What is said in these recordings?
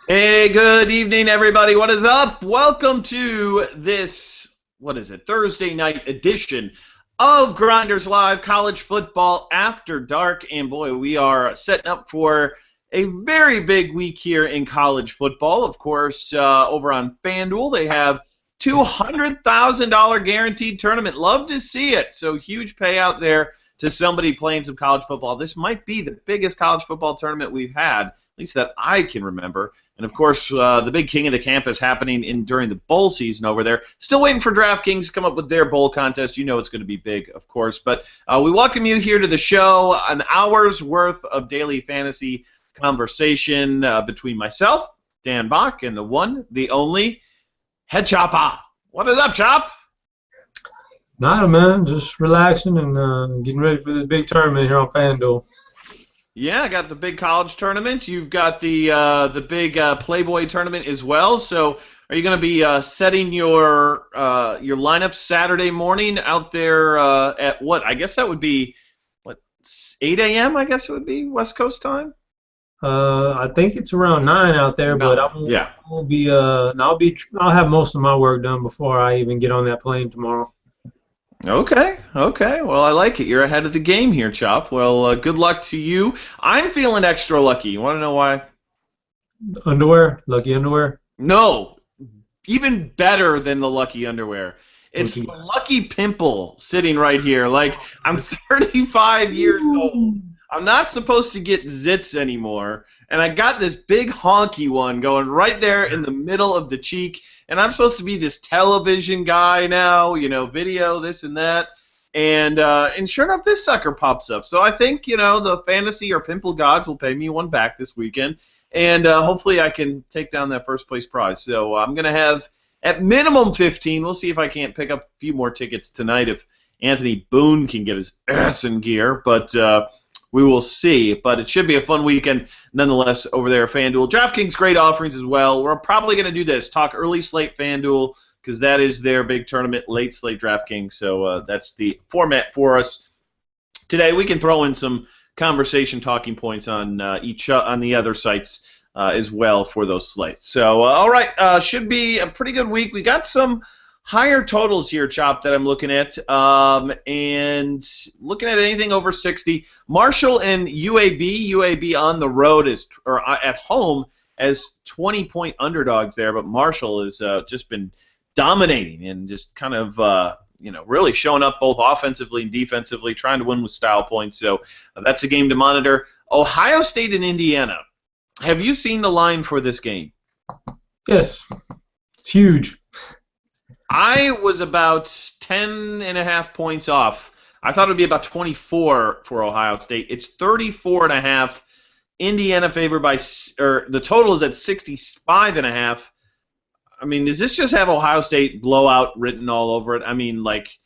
Hey, good evening, everybody. What is up? Welcome to this, what is it, Thursday night edition of Grinders Live College Football After Dark. And boy, we are setting up for a very big week here in college football. Of course, over on FanDuel, they have $200,000 guaranteed tournament. Love to see it. So huge payout there to somebody playing some college football. This might be the biggest college football tournament we've had, at least that I can remember. And, of course, the big king of the campus happening during the bowl season over there. Still waiting for DraftKings to come up with their bowl contest. You know it's going to be big, of course. But we welcome you here to the show, an hour's worth of daily fantasy conversation between myself, Dan Bach, and the one, the only, Head Chopper. What is up, Chop? Nada, man. Just relaxing and getting ready for this big tournament here on FanDuel. Yeah, I got the big college tournament. You've got the big Playboy tournament as well. So, are you going to be setting your lineup Saturday morning out there at what? I guess that would be what 8 a.m. I guess it would be West Coast time. I think it's around 9 out there, but Yeah. I'll have most of my work done before I even get on that plane tomorrow. Okay. Well, I like it. You're ahead of the game here, Chop. Well, good luck to you. I'm feeling extra lucky. You want to know why? Underwear? Lucky underwear? No, even better than the lucky underwear. It's the lucky pimple sitting right here. Like, I'm 35 years old. I'm not supposed to get zits anymore, and I got this big honky one going right there in the middle of the cheek, and I'm supposed to be this television guy now, video, this and that, and sure enough, this sucker pops up. So I think, the fantasy or pimple gods will pay me one back this weekend, and hopefully I can take down that first place prize. So I'm going to have at minimum 15. We'll see if I can't pick up a few more tickets tonight if Anthony Boone can get his ass in gear, but we will see, but it should be a fun weekend nonetheless over there at FanDuel. DraftKings, great offerings as well. We're probably going to do this, talk early slate FanDuel, because that is their big tournament, late slate DraftKings, so that's the format for us. Today we can throw in some conversation talking points on on the other sites as well for those slates. So, all right, should be a pretty good week. We got some higher totals here, Chop, that I'm looking at, and looking at anything over 60. Marshall and UAB on the road or at home as 20-point underdogs there, but Marshall has just been dominating and just kind of really showing up both offensively and defensively, trying to win with style points. So that's a game to monitor. Ohio State and Indiana. Have you seen the line for this game? Yes, it's huge. I was about 10.5 points off. I thought it would be about 24 for Ohio State. It's 34.5. Indiana favored by, or the total is at 65.5. I mean, does this just have Ohio State blowout written all over it? I mean, like,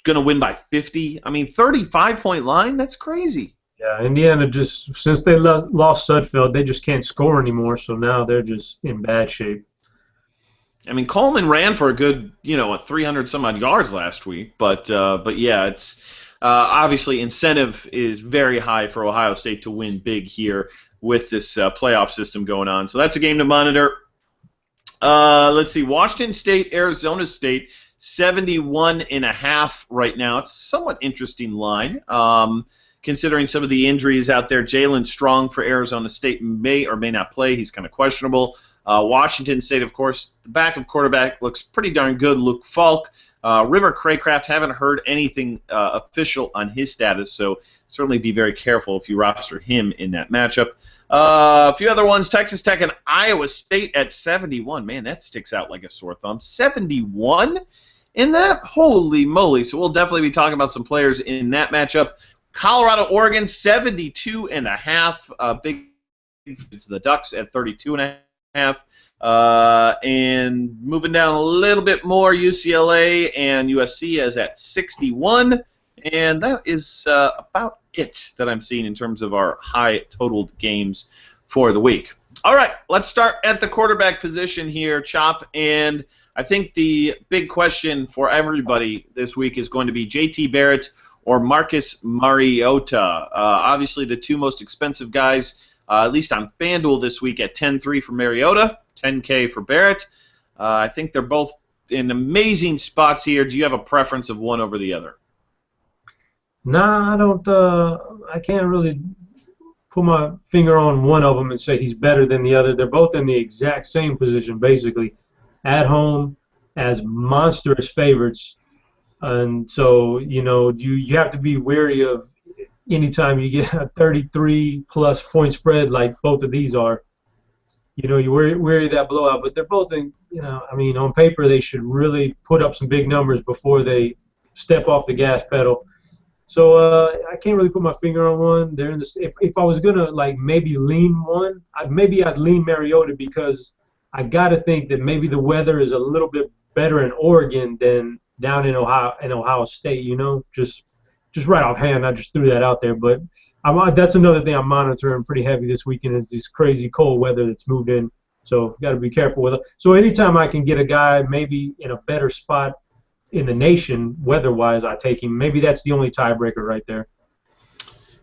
going to win by 50? I mean, 35-point line? That's crazy. Yeah, Indiana just, since they lost Sudfeld, they just can't score anymore, so now they're just in bad shape. I mean, Coleman ran for a good, 300-some-odd yards last week, but yeah, it's obviously incentive is very high for Ohio State to win big here with this playoff system going on. So that's a game to monitor. Let's see, Washington State, Arizona State, 71.5 right now. It's a somewhat interesting line, considering some of the injuries out there. Jalen Strong for Arizona State may or may not play. He's kind of questionable. Washington State, of course, the backup quarterback looks pretty darn good, Luke Falk. River Craycraft, haven't heard anything official on his status, so certainly be very careful if you roster him in that matchup. A few other ones, Texas Tech and Iowa State at 71. Man, that sticks out like a sore thumb. 71 in that? Holy moly. So we'll definitely be talking about some players in that matchup. Colorado, Oregon, 72.5. Big to the Ducks at 32.5. And moving down a little bit more, UCLA and USC is at 61. And that is about it that I'm seeing in terms of our high totaled games for the week. All right, let's start at the quarterback position here, Chop. And I think the big question for everybody this week is going to be JT Barrett or Marcus Mariota. Obviously, the two most expensive guys at least on FanDuel this week at 10-3 for Mariota, 10K for Barrett. I think they're both in amazing spots here. Do you have a preference of one over the other? Nah, I don't. I can't really put my finger on one of them and say he's better than the other. They're both in the exact same position, basically, at home as monstrous favorites. And so, you have to be wary of anytime you get a 33-plus point spread like both of these are. You're wary of that blowout. But they're both in, on paper they should really put up some big numbers before they step off the gas pedal. So I can't really put my finger on one. They're in the. If I was gonna maybe lean one, I'd lean Mariota because I gotta think that maybe the weather is a little bit better in Oregon than down in Ohio State. Just right offhand, I just threw that out there. But that's another thing I'm monitoring pretty heavy this weekend is this crazy cold weather that's moved in. So got to be careful with it. So anytime I can get a guy maybe in a better spot in the nation, weather-wise, I take him. Maybe that's the only tiebreaker right there.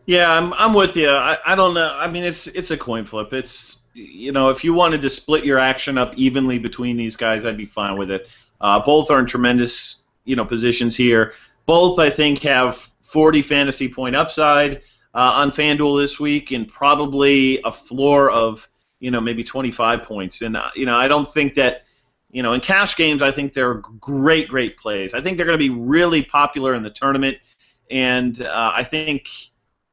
Yeah, I'm with you. I don't know. I mean, it's a coin flip. It's if you wanted to split your action up evenly between these guys, I'd be fine with it. Both are in tremendous positions here. Both I think have 40 fantasy point upside on FanDuel this week, and probably a floor of maybe 25 points. And I don't think that. In cash games, I think they're great plays. I think they're going to be really popular in the tournament, and I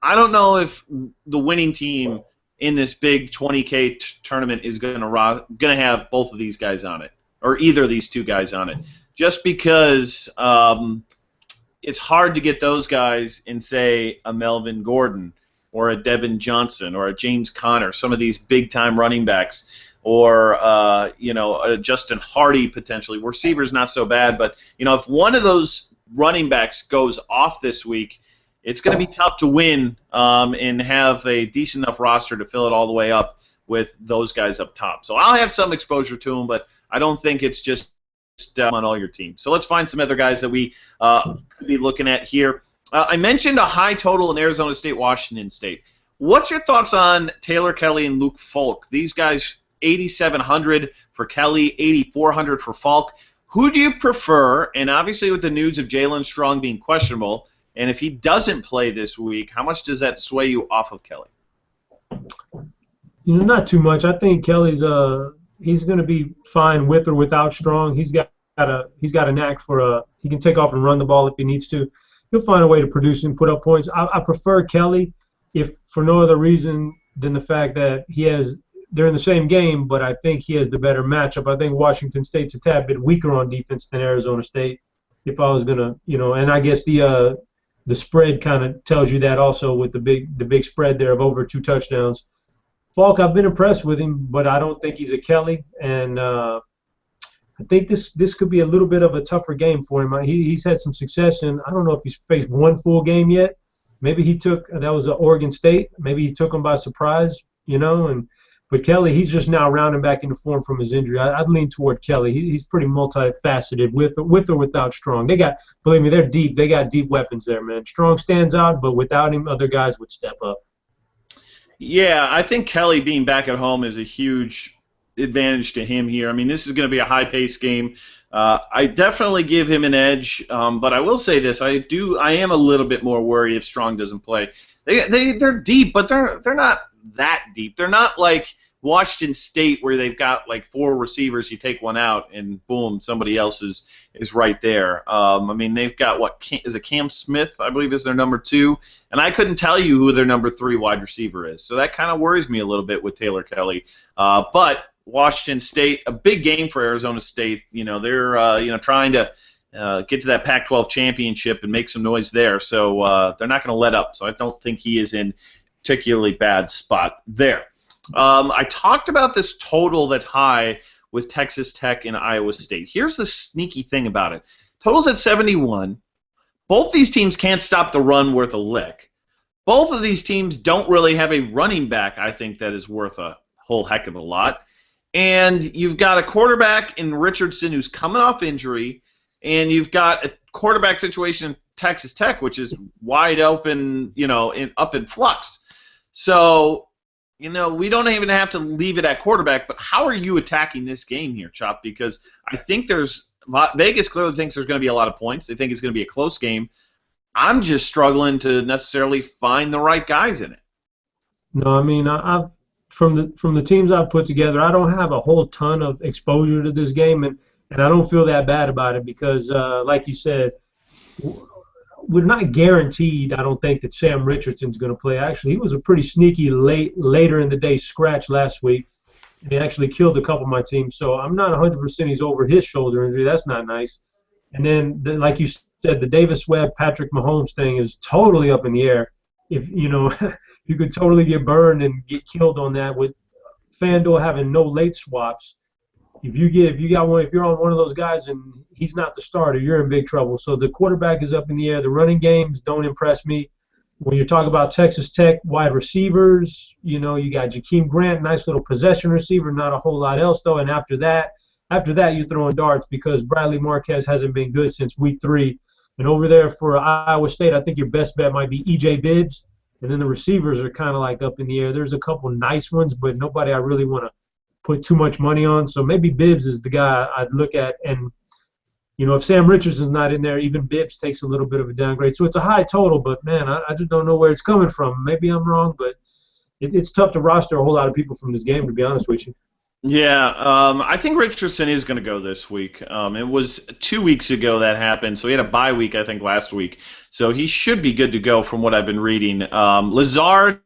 don't know if the winning team in this big 20K tournament is going to have both of these guys on it, or either of these two guys on it, just because it's hard to get those guys in, say, a Melvin Gordon or a Devin Johnson or a James Conner, some of these big-time running backs. Or Justin Hardy potentially. Receivers not so bad, but if one of those running backs goes off this week, it's going to be tough to win and have a decent enough roster to fill it all the way up with those guys up top. So I'll have some exposure to them, but I don't think it's just on all your teams. So let's find some other guys that we could be looking at here. I mentioned a high total in Arizona State, Washington State. What's your thoughts on Taylor Kelly and Luke Falk? These guys. 8,700 for Kelly, 8,400 for Falk. Who do you prefer? And obviously with the news of Jalen Strong being questionable, and if he doesn't play this week, how much does that sway you off of Kelly? Not too much. I think Kelly's he's going to be fine with or without Strong. He's got a knack for he can take off and run the ball if he needs to. He'll find a way to produce and put up points. I prefer Kelly, if for no other reason than the fact that they're in the same game, but I think he has the better matchup. I think Washington State's a tad bit weaker on defense than Arizona State. If I was gonna, and I guess the spread kind of tells you that also with the big spread there of over 2 touchdowns. Falk, I've been impressed with him, but I don't think he's a Kelly, and I think this could be a little bit of a tougher game for him. He's had some success, and I don't know if he's faced one full game yet. Maybe that was Oregon State. Maybe he took him by surprise, But Kelly, he's just now rounding back into form from his injury. I'd lean toward Kelly. He's pretty multifaceted with or without Strong. Believe me, they're deep. They got deep weapons there, man. Strong stands out, but without him, other guys would step up. Yeah, I think Kelly being back at home is a huge advantage to him here. I mean, this is going to be a high-paced game. I definitely give him an edge, but I will say this: I am a little bit more worried if Strong doesn't play. They're deep, but they're not that deep. They're not like Washington State where they've got like 4 receivers. You take one out and boom, somebody else is right there. I mean, they've got Cam Smith, I believe, is their number 2, and I couldn't tell you who their number 3 wide receiver is. So that kind of worries me a little bit with Taylor Kelly. But Washington State, a big game for Arizona State. They're trying to get to that Pac-12 championship and make some noise there. So they're not going to let up. So I don't think he is in particularly bad spot there. I talked about this total that's high with Texas Tech and Iowa State. Here's the sneaky thing about it. Total's at 71. Both these teams can't stop the run worth a lick. Both of these teams don't really have a running back, I think, that is worth a whole heck of a lot. And you've got a quarterback in Richardson who's coming off injury, and you've got a quarterback situation in Texas Tech, which is wide open, up in flux. So we don't even have to leave it at quarterback, but how are you attacking this game here, Chop? Because I think Vegas clearly thinks there's going to be a lot of points. They think it's going to be a close game. I'm just struggling to necessarily find the right guys in it. No, I mean, I've from the teams I've put together, I don't have a whole ton of exposure to this game, and I don't feel that bad about it because, like you said, we're not guaranteed. I don't think that Sam Richardson's going to play. Actually, he was a pretty sneaky later in the day scratch last week, and he actually killed a couple of my teams. So I'm not 100% he's over his shoulder injury. That's not nice. And then, like you said, the Davis Webb, Patrick Mahomes thing is totally up in the air. If you could totally get burned and get killed on that with FanDuel having no late swaps. If you're on one of those guys and he's not the starter, you're in big trouble. So the quarterback is up in the air. The running games don't impress me. When you talk about Texas Tech wide receivers, you got Jakeem Grant, nice little possession receiver, not a whole lot else though. And after that, you're throwing darts because Bradley Marquez hasn't been good since week 3. And over there for Iowa State, I think your best bet might be E.J. Bibbs. And then the receivers are kind of like up in the air. There's a couple nice ones, but nobody I really want to put too much money on. So maybe Bibbs is the guy I'd look at. And, if Sam Richardson's not in there, even Bibbs takes a little bit of a downgrade. So it's a high total, but, man, I just don't know where it's coming from. Maybe I'm wrong, but it's tough to roster a whole lot of people from this game, to be honest with you. Yeah, I think Richardson is going to go this week. It was 2 weeks ago that happened, so he had a bye week, I think, last week. So he should be good to go from what I've been reading. Lazard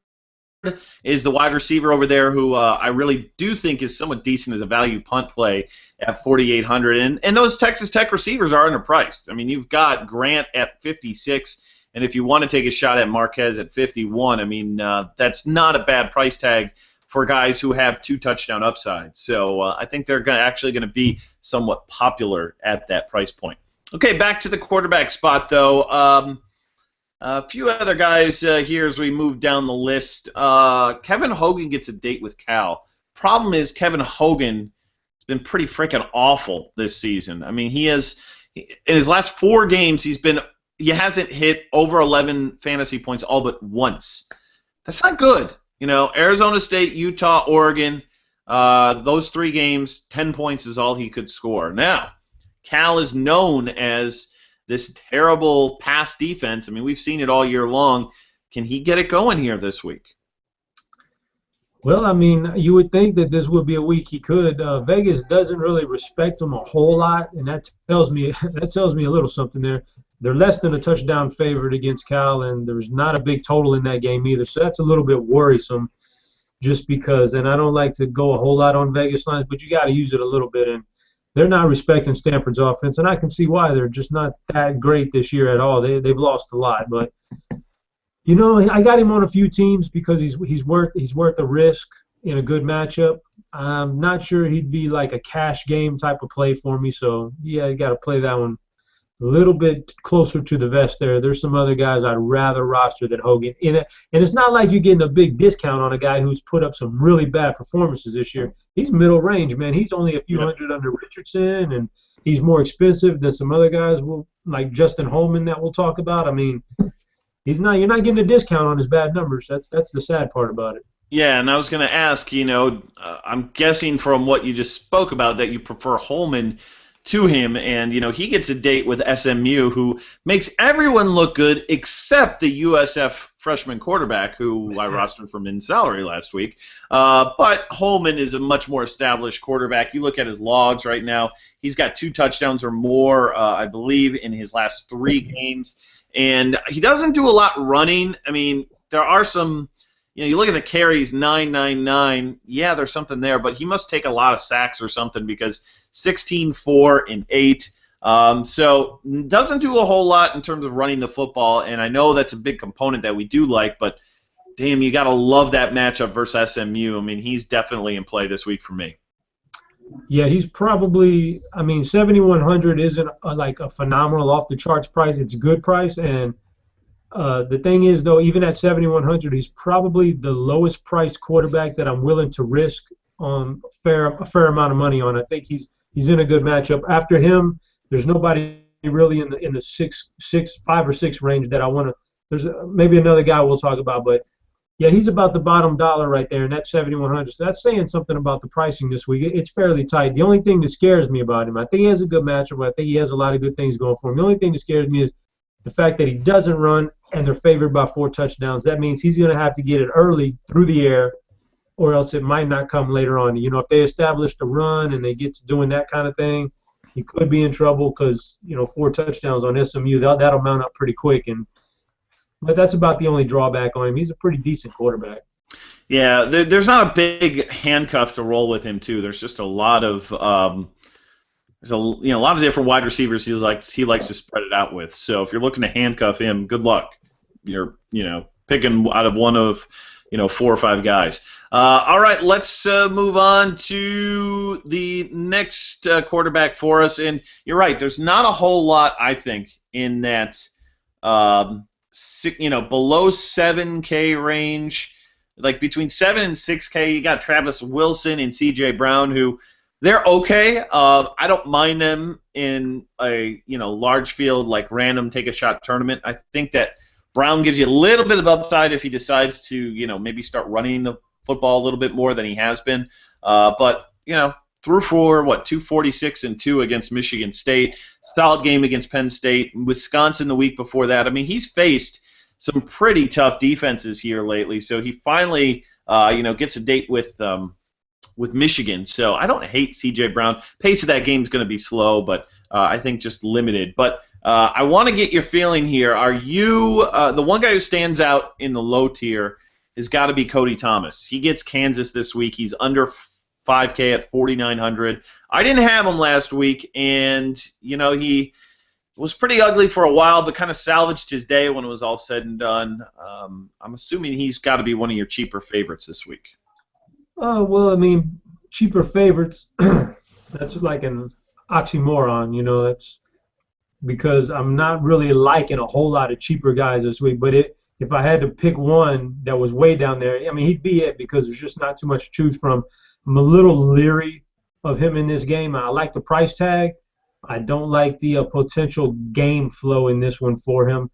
is the wide receiver over there who I really do think is somewhat decent as a value punt play at 4,800. And those Texas Tech receivers are underpriced. I mean, you've got Grant at 56, and if you want to take a shot at Marquez at 51, I mean, that's not a bad price tag for guys who have 2 touchdown upsides. So I think they're actually going to be somewhat popular at that price point. Okay, back to the quarterback spot, though. A few other guys here as we move down the list. Kevin Hogan gets a date with Cal. Problem is Kevin Hogan has been pretty freaking awful this season. I mean, in his last 4 games, he hasn't hit over 11 fantasy points all but once. That's not good. Arizona State, Utah, Oregon, those 3 games, 10 points is all he could score. Now, Cal is known as this terrible pass defense. I mean, we've seen it all year long. Can he get it going here this week? Well, I mean, you would think that this would be a week he could. Vegas doesn't really respect him a whole lot, and that tells me a little something there. They're less than a touchdown favorite against Cal, and there's not a big total in that game either. So that's a little bit worrisome just because, and I don't like to go a whole lot on Vegas lines, but you got to use it a little bit. And they're not respecting Stanford's offense, and I can see why. They're just not that great this year at all. They've lost a lot. But, I got him on a few teams because he's worth the risk in a good matchup. I'm not sure he'd be like a cash game type of play for me. So, yeah, you got to play that one a little bit closer to the vest there. There's some other guys I'd rather roster than Hogan. And it's not like you're getting a big discount on a guy who's put up some really bad performances this year. He's middle range, man. He's only a few hundred under Richardson, and he's more expensive than some other guys like Justin Holman that we'll talk about. I mean, you're not getting a discount on his bad numbers. That's the sad part about it. Yeah, and I was going to ask, I'm guessing from what you just spoke about that you prefer Holman to him, and he gets a date with SMU, who makes everyone look good except the USF freshman quarterback, who I rostered for min salary last week. But Holman is a much more established quarterback. You look at his logs right now; he's got 2 touchdowns or more, I believe, in his last 3 games, and he doesn't do a lot running. I mean, there are some. You look at the carries, 999. Yeah, there's something there, but he must take a lot of sacks or something because 16, 4, and 8. So doesn't do a whole lot in terms of running the football, and I know that's a big component that we do like, but damn, you got to love that matchup versus SMU. I mean, he's definitely in play this week for me. Yeah, he's probably, 7,100 isn't like a phenomenal off-the-charts price. It's a good price, and the thing is, though, even at 7,100, he's probably the lowest priced quarterback that I'm willing to risk a fair amount of money on. I think he's in a good matchup. After him, there's nobody really in the 5 or 6 range that I want to. There's maybe another guy we'll talk about, but Yeah, he's about the bottom dollar right there, and that's 7,100. So that's saying something about the pricing this week. It's fairly tight. The only thing that scares me about him, I think he has a good matchup. I think he has a lot of good things going for him. The only thing that scares me is the fact that he doesn't run and they're favored by 4 touchdowns. That means he's going to have to get it early through the air, or else it might not come later on. You know, if they establish the run and they get to doing that kind of thing, he could be in trouble because, 4 touchdowns on SMU, that'll mount up pretty quick. But that's about the only drawback on him. He's a pretty decent quarterback. Yeah, there's not a big handcuff to roll with him too. There's just a lot of there's a lot of different wide receivers he likes to spread it out with. So if you're looking to handcuff him, good luck. You're picking out of one of 4 or 5 guys. All right, let's move on to the next quarterback for us. And you're right, there's not a whole lot, I think, in that below 7K range, like between 7 and 6K. You got Travis Wilson and C.J. Brown, who they're okay. I don't mind them in a large field like random take a shot tournament. I think that Brown gives you a little bit of upside if he decides to maybe start running the football a little bit more than he has been. But threw for 246 and 2 against Michigan State. Solid game against Penn State. Wisconsin the week before that. I mean, he's faced some pretty tough defenses here lately. So he finally gets a date with Michigan. So I don't hate C.J. Brown. Pace of that game is going to be slow, but I think just limited. But I want to get your feeling here. Are you the one guy who stands out in the low tier has got to be Cody Thomas. He gets Kansas this week. He's under 5K at 4,900. I didn't have him last week, and he was pretty ugly for a while, but kind of salvaged his day when it was all said and done. I'm assuming he's got to be one of your cheaper favorites this week. Well, I mean, cheaper favorites, that's like an oxymoron, that's because I'm not really liking a whole lot of cheaper guys this week. But if I had to pick one that was way down there, I mean, he'd be it because there's just not too much to choose from. I'm a little leery of him in this game. I like the price tag. I don't like the potential game flow in this one for him.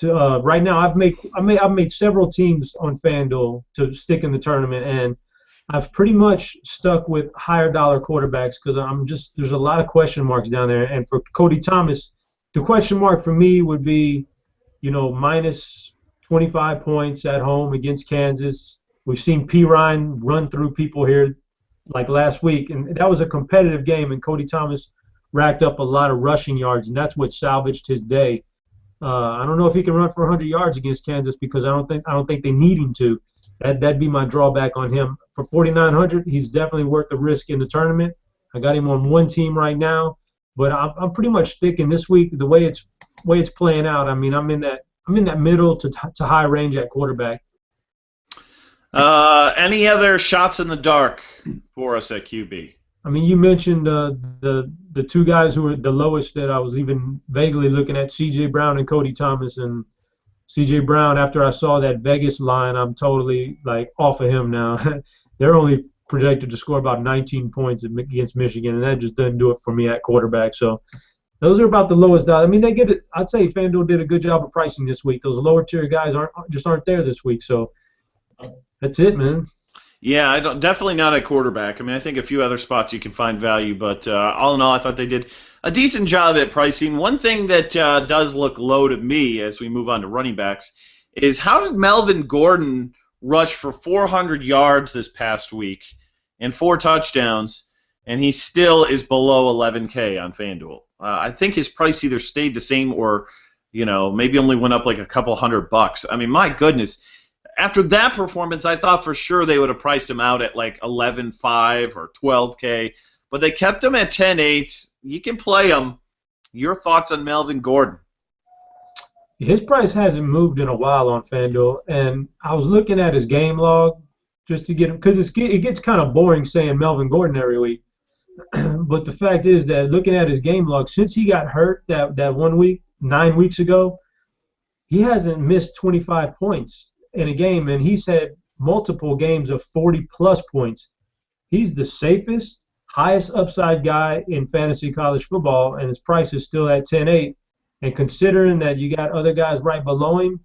Right now, I've made several teams on FanDuel to stick in the tournament, and I've pretty much stuck with higher dollar quarterbacks because there's a lot of question marks down there. And for Cody Thomas, the question mark for me would be, minus 25 points at home against Kansas. We've seen P. Ryan run through people here like last week, and that was a competitive game, and Cody Thomas racked up a lot of rushing yards, and that's what salvaged his day. I don't know if he can run for 100 yards against Kansas because I don't think they need him to. That'd be my drawback on him. For 4,900, he's definitely worth the risk in the tournament. I got him on one team right now, but I'm pretty much sticking this week the way it's playing out. I mean, I'm in that middle to high range at quarterback. Any other shots in the dark for us at QB? I mean, you mentioned the 2 guys who were the lowest that I was even vaguely looking at, C.J. Brown and Cody Thomas. And C.J. Brown, after I saw that Vegas line, I'm totally off of him now. They're only projected to score about 19 points against Michigan, and that just doesn't do it for me at quarterback. So those are about the lowest dollar. I mean, they get it. I'd say FanDuel did a good job of pricing this week. Those lower tier guys aren't there this week. So that's it, man. Yeah, definitely not at quarterback. I mean, I think a few other spots you can find value, but all in all, I thought they did a decent job at pricing. One thing that does look low to me as we move on to running backs is how did Melvin Gordon rush for 400 yards this past week and 4 touchdowns, and he still is below 11K on FanDuel? I think his price either stayed the same or, maybe only went up like a couple $100. I mean, my goodness. After that performance, I thought for sure they would have priced him out at like 11.5 or 12K, but they kept him at 10.8. You can play him. Your thoughts on Melvin Gordon? His price hasn't moved in a while on FanDuel, and I was looking at his game log just to get him because it gets kind of boring saying Melvin Gordon every week. But the fact is that looking at his game log, since he got hurt that 1 week, 9 weeks ago, he hasn't missed 25 points in a game, and he's had multiple games of 40-plus points. He's the safest, highest upside guy in fantasy college football, and his price is still at 10.8. And considering that you got other guys right below him,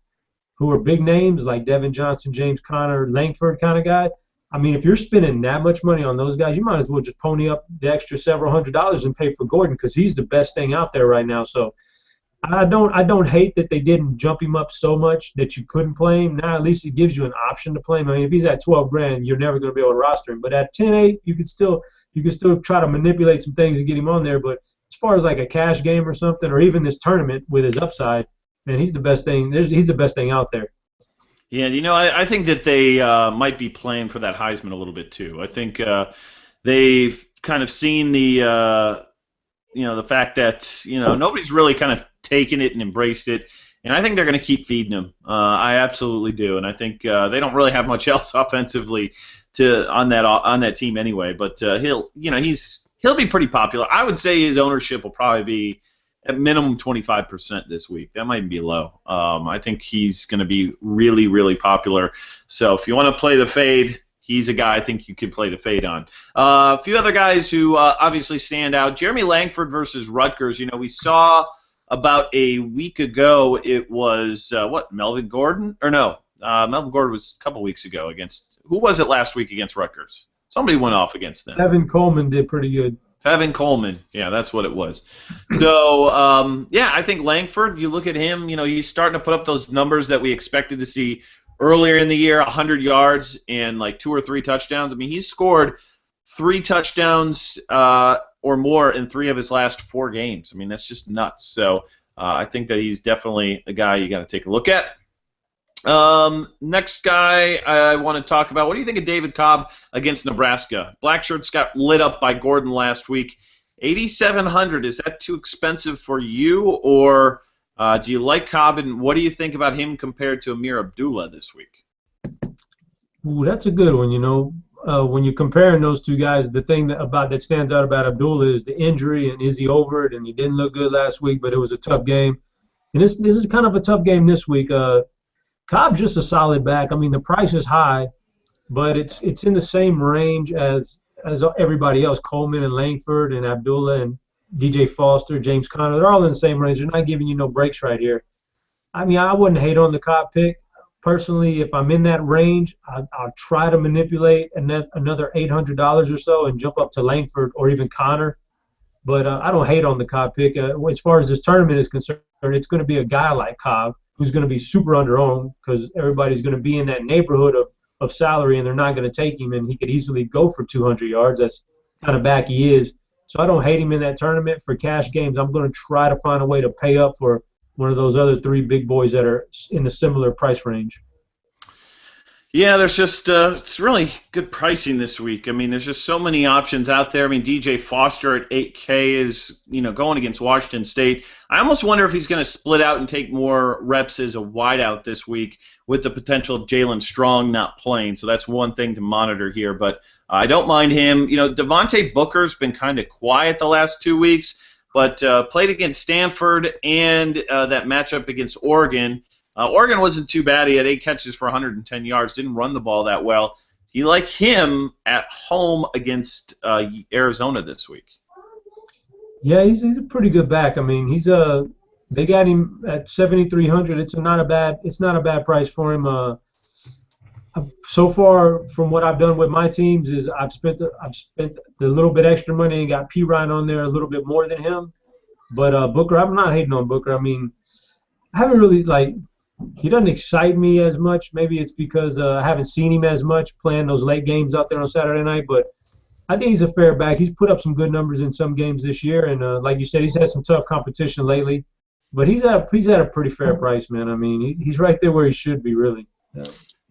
who are big names like Devin Johnson, James Conner, Langford kind of guy. I mean, if you're spending that much money on those guys, you might as well just pony up the extra several $100s and pay for Gordon because he's the best thing out there right now. So I don't hate that they didn't jump him up so much that you couldn't play him. Now at least it gives you an option to play him. I mean, if he's at 12 grand, you're never going to be able to roster him. But at 10-8, you could still try to manipulate some things and get him on there. But as far as like a cash game or something, or even this tournament with his upside, man, he's the best thing. He's the best thing out there. Yeah, I think that they might be playing for that Heisman a little bit too. I think they've kind of seen the the fact that nobody's really kind of taken it and embraced it, and I think they're going to keep feeding him. I absolutely do, and I think they don't really have much else offensively on that team anyway. But he'll be pretty popular. I would say his ownership will probably be at minimum 25% this week. That might be low. I think he's going to be really, really popular. So if you want to play the fade, he's a guy I think you could play the fade on. A few other guys who obviously stand out. Jeremy Langford versus Rutgers. We saw about a week ago it was, Melvin Gordon? Or no, Melvin Gordon was a couple weeks ago against, who was it last week against Rutgers? Somebody went off against them. Evan Coleman did pretty good. Evan Coleman, yeah, that's what it was. So, I think Langford, you look at him, he's starting to put up those numbers that we expected to see earlier in the year, 100 yards and like 2 or 3 touchdowns. I mean, he's scored 3 touchdowns or more in 3 of his last 4 games. I mean, that's just nuts. So I think that he's definitely a guy you got to take a look at. Next guy I want to talk about. What do you think of David Cobb against Nebraska? Black Shirts got lit up by Gordon last week. 8,700. Is that too expensive for you, or do you like Cobb? And what do you think about him compared to Amir Abdullah this week? Ooh, that's a good one. When you're comparing those two guys, the thing that stands out about Abdullah is the injury, and is he over it? And he didn't look good last week, but it was a tough game. And this is kind of a tough game this week. Cobb's just a solid back. I mean, the price is high, but it's in the same range as everybody else. Coleman and Langford and Abdullah and DJ Foster, James Conner, they're all in the same range. They're not giving you no breaks right here. I mean, I wouldn't hate on the Cobb pick. Personally, if I'm in that range, I'll try to manipulate another $800 or so and jump up to Langford or even Conner. But I don't hate on the Cobb pick. As far as this tournament is concerned, it's going to be a guy like Cobb who's going to be super under-owned because everybody's going to be in that neighborhood of salary, and they're not going to take him, and he could easily go for 200 yards. That's kind of back he is. So I don't hate him in that tournament. For cash games, I'm going to try to find a way to pay up for one of those other 3 big boys that are in a similar price range. Yeah, there's just it's really good pricing this week. I mean, there's just so many options out there. I mean, DJ Foster at 8K is going against Washington State. I almost wonder if he's going to split out and take more reps as a wideout this week with the potential of Jalen Strong not playing. So that's one thing to monitor here. But I don't mind him. Devontae Booker's been kind of quiet the last 2 weeks, but played against Stanford and that matchup against Oregon. Oregon wasn't too bad. He had 8 catches for 110 yards. Didn't run the ball that well. You like him at home against Arizona this week? Yeah, he's a pretty good back. I mean, they got him at 7,300. It's not a bad price for him. So far, from what I've done with my teams, is I've spent the little bit extra money and got P. Ryan on there a little bit more than him. But Booker, I'm not hating on Booker. I mean, I haven't really he doesn't excite me as much. Maybe it's because I haven't seen him as much playing those late games out there on Saturday night. But I think he's a fair back. He's put up some good numbers in some games this year, and like you said, he's had some tough competition lately. But he's at a pretty fair price, man. I mean, he's right there where he should be, really.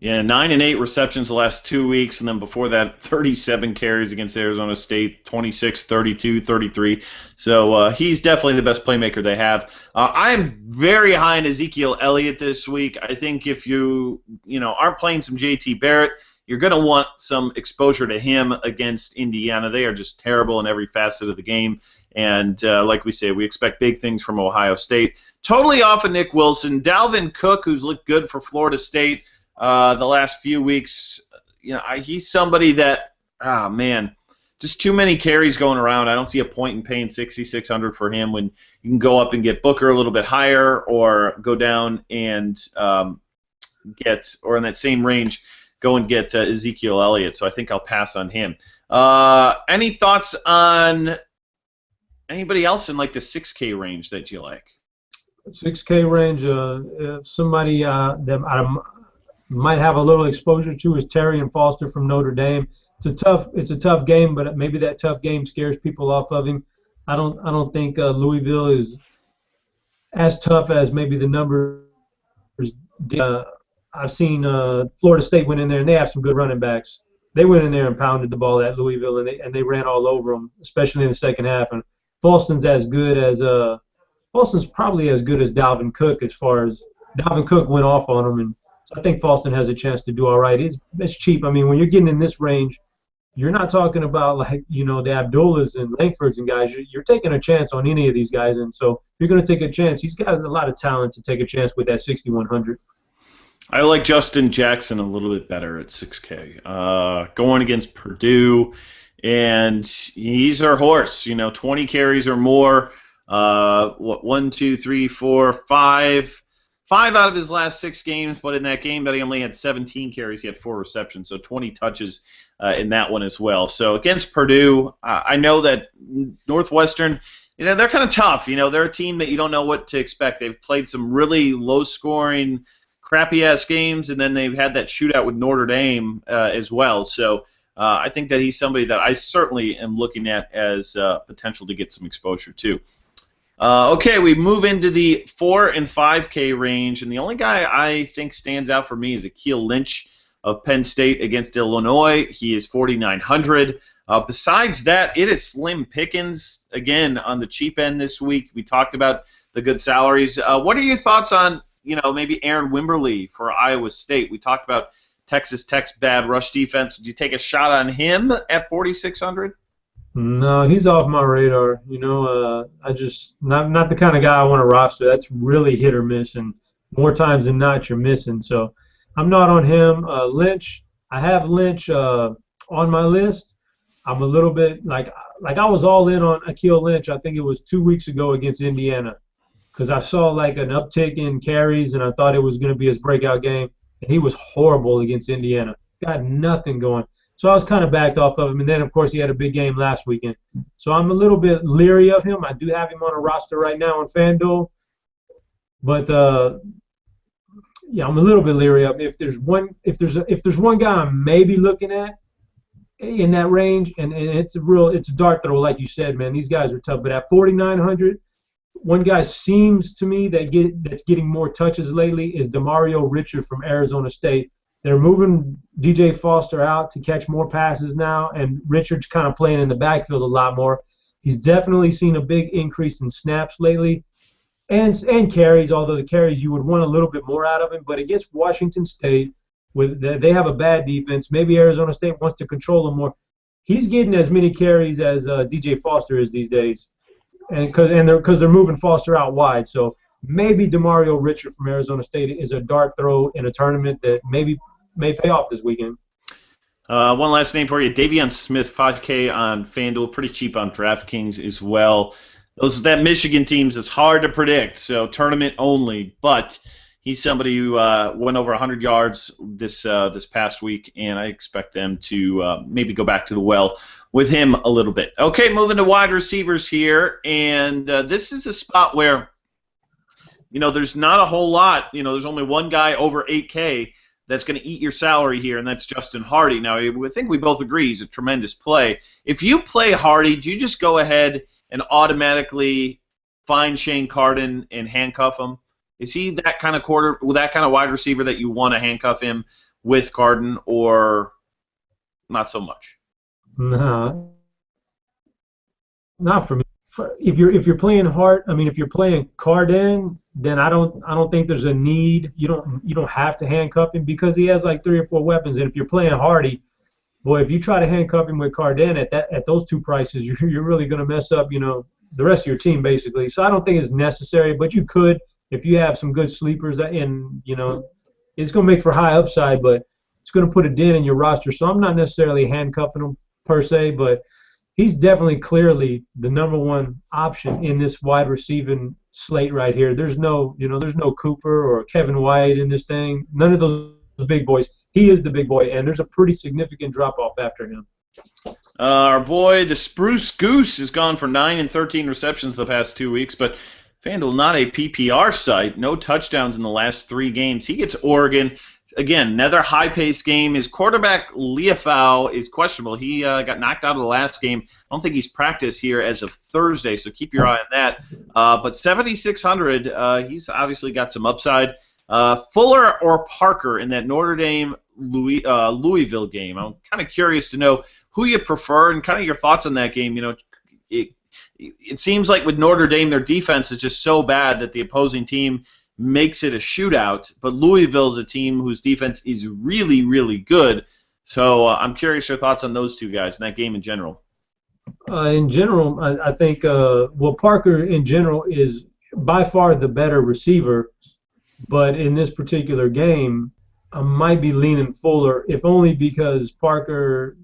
Yeah, 9 and 8 receptions the last 2 weeks, and then before that, 37 carries against Arizona State, 26, 32, 33. So he's definitely the best playmaker they have. I am very high on Ezekiel Elliott this week. I think if you aren't playing some J.T. Barrett, you're going to want some exposure to him against Indiana. They are just terrible in every facet of the game. And like we say, we expect big things from Ohio State. Totally off of Nick Wilson. Dalvin Cook, who's looked good for Florida State the last few weeks, he's somebody that, just too many carries going around. I don't see a point in paying $6,600 for him when you can go up and get Booker a little bit higher, or go down and get, or in that same range, go and get Ezekiel Elliott. So I think I'll pass on him. Any thoughts on anybody else in like the 6K range that you like? 6K range, somebody that I might have a little exposure to is Terry and Foster from Notre Dame. It's a tough game, but maybe that tough game scares people off of him. I don't think Louisville is as tough as maybe the numbers. I've seen Florida State went in there, and they have some good running backs. They went in there and pounded the ball at Louisville, and they ran all over them, especially in the second half. And Falston's probably as good as Dalvin Cook, as far as Dalvin Cook went off on him, and so I think Falston has a chance to do all right. It's cheap. I mean, when you're getting in this range, you're not talking about like the Abdullahs and Langfords and guys. You're taking a chance on any of these guys, and so if you're going to take a chance, he's got a lot of talent to take a chance with that 6,100. I like Justin Jackson a little bit better at 6K. Going against Purdue, and he's our horse. 20 carries or more. 1, 2, 3, 4, 5. 5 out of his last 6 games, but in that game that he only had 17 carries, he had 4 receptions, so 20 touches in that one as well. So against Purdue, I know that Northwestern, they're kind of tough. They're a team that you don't know what to expect. They've played some really low-scoring, crappy-ass games, and then they've had that shootout with Notre Dame as well. So I think that he's somebody that I certainly am looking at as potential to get some exposure to. Okay, we move into the 4 and 5K range, and the only guy I think stands out for me is Akeel Lynch of Penn State against Illinois. He is 4,900. Besides that, it is slim pickings, again, on the cheap end this week. We talked about the good salaries. What are your thoughts on, maybe Aaron Wimberly for Iowa State? We talked about Texas Tech's bad rush defense. Would you take a shot on him at 4,600? No, he's off my radar. I just not the kind of guy I want to roster. That's really hit or miss, and more times than not, you're missing. So I'm not on him. Lynch, I have Lynch on my list. I'm a little bit like I was all in on Akeel Lynch. I think it was 2 weeks ago against Indiana, because I saw like an uptick in carries, and I thought it was going to be his breakout game, and he was horrible against Indiana. Got nothing going. So I was kind of backed off of him, and then, of course, he had a big game last weekend. So I'm a little bit leery of him. I do have him on a roster right now on FanDuel. But, I'm a little bit leery of him. If there's one guy I'm maybe looking at in that range, and it's a dart throw, like you said, man. These guys are tough. But at 4,900, one guy seems to me that's getting more touches lately is Demario Richard from Arizona State. They're moving DJ Foster out to catch more passes now, and Richard's kind of playing in the backfield a lot more. He's definitely seen a big increase in snaps lately and carries, although the carries you would want a little bit more out of him. But against Washington State, they have a bad defense. Maybe Arizona State wants to control him more. He's getting as many carries as DJ Foster is these days, because they're moving Foster out wide. So maybe Demario Richard from Arizona State is a dart throw in a tournament that may pay off this weekend. One last name for you, Davion Smith, 5K on FanDuel, pretty cheap on DraftKings as well. That Michigan teams is hard to predict, so tournament only. But he's somebody who went over 100 yards this past week, and I expect them to maybe go back to the well with him a little bit. Okay, moving to wide receivers here, and this is a spot where there's not a whole lot. There's only one guy over 8K that's going to eat your salary here, and that's Justin Hardy. Now, I think we both agree he's a tremendous play. If you play Hardy, do you just go ahead and automatically find Shane Carden and handcuff him? Is he that kind of wide receiver that you want to handcuff him with Carden, or not so much? No, not for me. If you're playing if you're playing Carden, then I don't think there's a need. You don't have to handcuff him because he has like 3 or 4 weapons. And if you're playing Hardy, boy, if you try to handcuff him with Carden at those 2 prices, you're really going to mess up the rest of your team basically. So I don't think it's necessary, but you could if you have some good sleepers, and it's going to make for high upside, but it's going to put a dent in your roster. So I'm not necessarily handcuffing him per se, but he's definitely clearly the number one option in this wide receiving slate right here. There's no, there's no Cooper or Kevin White in this thing. None of those big boys. He is the big boy, and there's a pretty significant drop-off after him. Our boy, the Spruce Goose, has gone for 9 and 13 receptions the past 2 weeks, but FanDuel, not a PPR site. No touchdowns in the last 3 games. He gets Oregon. Again, another high-paced game. His quarterback, Leafau, is questionable. He got knocked out of the last game. I don't think he's practiced here as of Thursday, so keep your eye on that. But 7,600, he's obviously got some upside. Fuller or Parker in that Notre Dame Louisville game. I'm kind of curious to know who you prefer and kind of your thoughts on that game. It seems like with Notre Dame, their defense is just so bad that the opposing team makes it a shootout. But Louisville is a team whose defense is really, really good. So I'm curious your thoughts on those two guys and that game in general. In general, I think Parker in general is by far the better receiver. But in this particular game, I might be leaning Fuller, if only because Parker,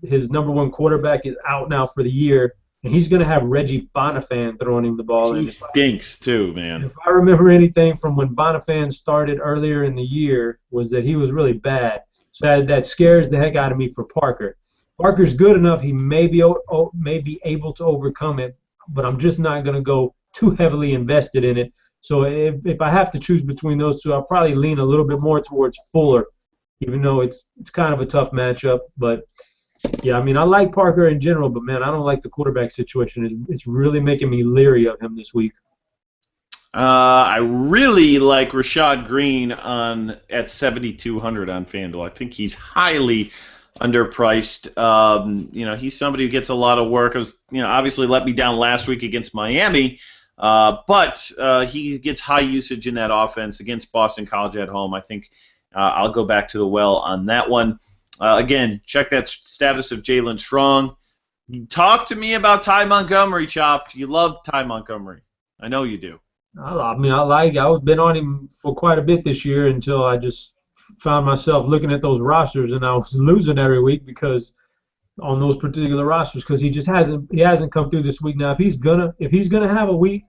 his number one quarterback, is out now for the year, and he's going to have Reggie Bonifant throwing him the ball. He stinks too, man. If I remember anything from when Bonifant started earlier in the year, was that he was really bad. So that scares the heck out of me for Parker. Parker's good enough; he may be able to overcome it, but I'm just not going to go too heavily invested in it. So if I have to choose between those two, I'll probably lean a little bit more towards Fuller, even though it's kind of a tough matchup. But, yeah, I mean, I like Parker in general, but, man, I don't like the quarterback situation. It's really making me leery of him this week. I really like Rashad Green at 7,200 on FanDuel. I think he's highly underpriced. He's somebody who gets a lot of work. Obviously let me down last week against Miami. But he gets high usage in that offense against Boston College at home. I think I'll go back to the well on that one. Again, check that status of Jalen Strong. Talk to me about Ty Montgomery, Chop. You love Ty Montgomery. I know you do. I've been on him for quite a bit this year until I just found myself looking at those rosters and I was losing every week on those particular rosters because he hasn't come through this week. Now if he's gonna have a week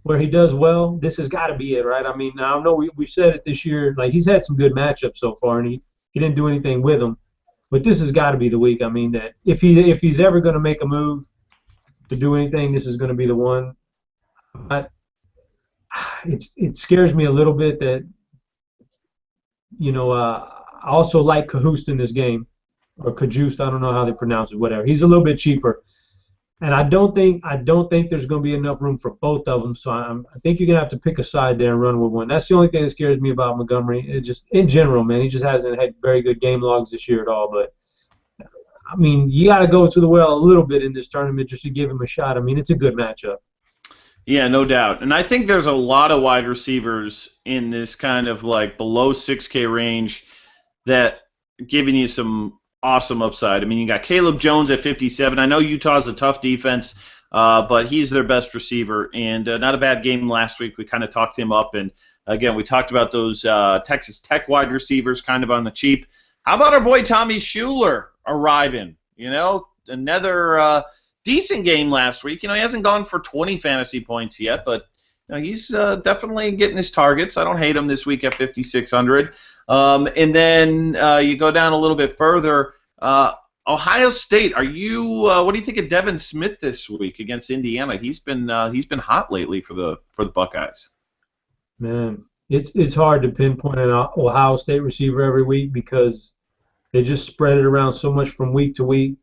where he does well, this has got to be it, right? I mean, I know we've said it this year, like he's had some good matchups so far and he didn't do anything with them, but this has got to be the week. I mean, that if he's ever going to make a move to do anything, this is going to be the one. It scares me a little bit that I also like Cajuste in this game. Or Cajuste, I don't know how they pronounce it, whatever. He's a little bit cheaper. And I don't think there's going to be enough room for both of them, so I think you're going to have to pick a side there and run with one. That's the only thing that scares me about Montgomery. It just, in general, man, he just hasn't had very good game logs this year at all. But, I mean, you got to go to the well a little bit in this tournament just to give him a shot. I mean, it's a good matchup. Yeah, no doubt. And I think there's a lot of wide receivers in this kind of like below 6K range that giving you some awesome upside. I mean, you got Caleb Jones at 57. I know Utah's a tough defense, but he's their best receiver. And not a bad game last week. We kind of talked him up. And, again, we talked about those Texas Tech wide receivers kind of on the cheap. How about our boy Tommy Schuler arriving? Another decent game last week. He hasn't gone for 20 fantasy points yet, but he's definitely getting his targets. I don't hate him this week at 5,600. And then you go down a little bit further. Ohio State. What do you think of Devin Smith this week against Indiana? He's been hot lately for the Buckeyes. Man, it's hard to pinpoint an Ohio State receiver every week because they just spread it around so much from week to week.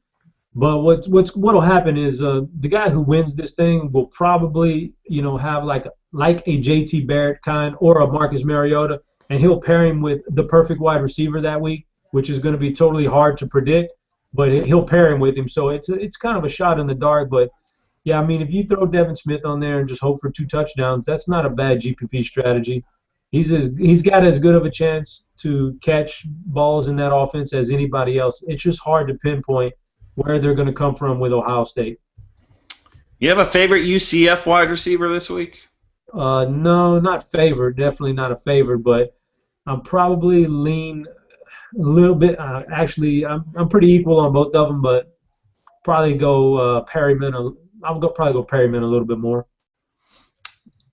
But what'll happen is the guy who wins this thing will probably have like a JT Barrett kind or a Marcus Mariota, and he'll pair him with the perfect wide receiver that week, which is going to be totally hard to predict. But he'll pair him with him, so it's kind of a shot in the dark. But yeah, I mean, if you throw Devin Smith on there and just hope for 2 touchdowns, that's not a bad GPP strategy. He's got as good of a chance to catch balls in that offense as anybody else. It's just hard to pinpoint where they're going to come from with Ohio State. You have a favorite UCF wide receiver this week? No, not favorite. Definitely not a favorite, but I'm probably lean a little bit. Actually, I'm pretty equal on both of them, but probably go Perryman. Probably go Perryman a little bit more.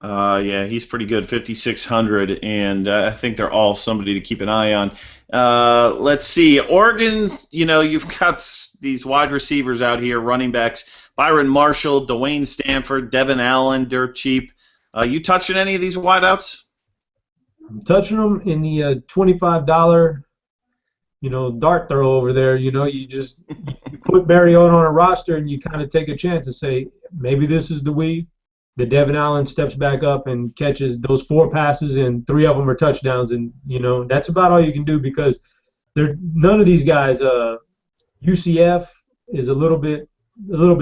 Yeah, he's pretty good, 5,600, and I think they're all somebody to keep an eye on. Let's see, Oregon. You've got these wide receivers out here, running backs: Byron Marshall, Dwayne Stanford, Devin Allen, dirt cheap. You touching any of these wideouts? I'm touching them in the $25, dart throw over there. You put Mariota on a roster and you kind of take a chance to say maybe this is the week that Devin Allen steps back up and catches those 4 passes and 3 of them are touchdowns, and that's about all you can do because none of these guys. UCF is a little bit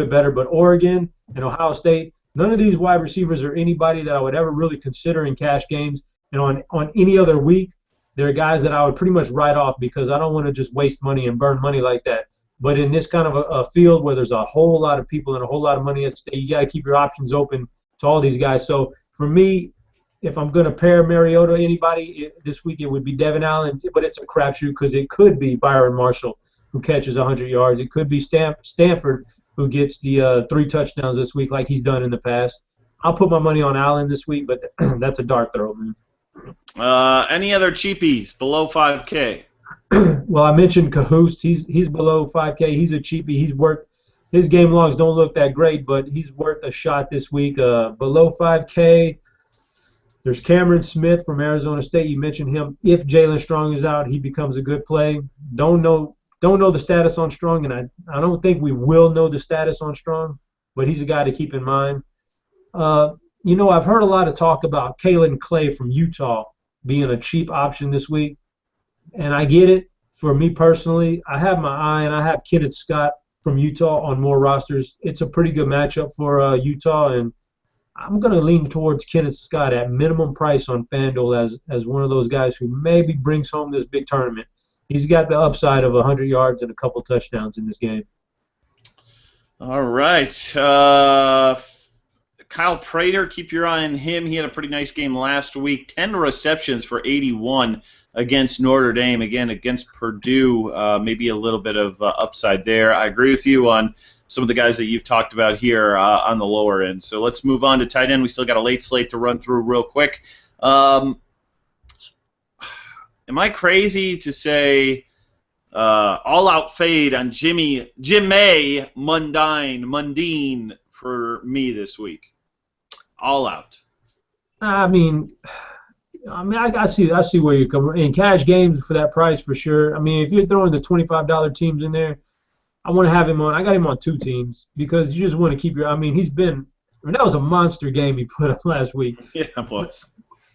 better, but Oregon and Ohio State, none of these wide receivers are anybody that I would ever really consider in cash games. And on any other week, there are guys that I would pretty much write off because I don't want to just waste money and burn money like that. But in this kind of a field where there's a whole lot of people and a whole lot of money at stake, you got to keep your options open to all these guys. So for me, if I'm going to pair Mariota anybody this week, it would be Devin Allen, but it's a crapshoot because it could be Byron Marshall who catches 100 yards. It could be Stanford who gets the 3 touchdowns this week like he's done in the past. I'll put my money on Allen this week, but that's a dart throw, man. Any other cheapies below 5K? Well, I mentioned Cahoose. He's below 5K. He's a cheapie. His game logs don't look that great, but he's worth a shot this week. Below 5K, there's Cameron Smith from Arizona State. You mentioned him. If Jalen Strong is out, he becomes a good play. Don't know the status on Strong, and I don't think we will know the status on Strong, but he's a guy to keep in mind. I've heard a lot of talk about Kalen Clay from Utah being a cheap option this week, and I get it. For me personally, I have my eye, and I have Kenneth Scott from Utah on more rosters. It's a pretty good matchup for Utah, and I'm going to lean towards Kenneth Scott at minimum price on FanDuel as one of those guys who maybe brings home this big tournament. He's got the upside of 100 yards and a couple touchdowns in this game. All right. Kyle Prater, keep your eye on him. He had a pretty nice game last week. 10 receptions for 81 against Notre Dame. Again, against Purdue, maybe a little bit of upside there. I agree with you on some of the guys that you've talked about here on the lower end. So let's move on to tight end. We still got a late slate to run through real quick. Am I crazy to say all-out fade on Jim May Mundine for me this week? All out. I see where you're coming. In cash games for that price, for sure. I mean, if you're throwing the $25 teams in there, I want to have him on. I got him on 2 teams because you just want to keep your. That was a monster game he put up last week. Yeah, it was.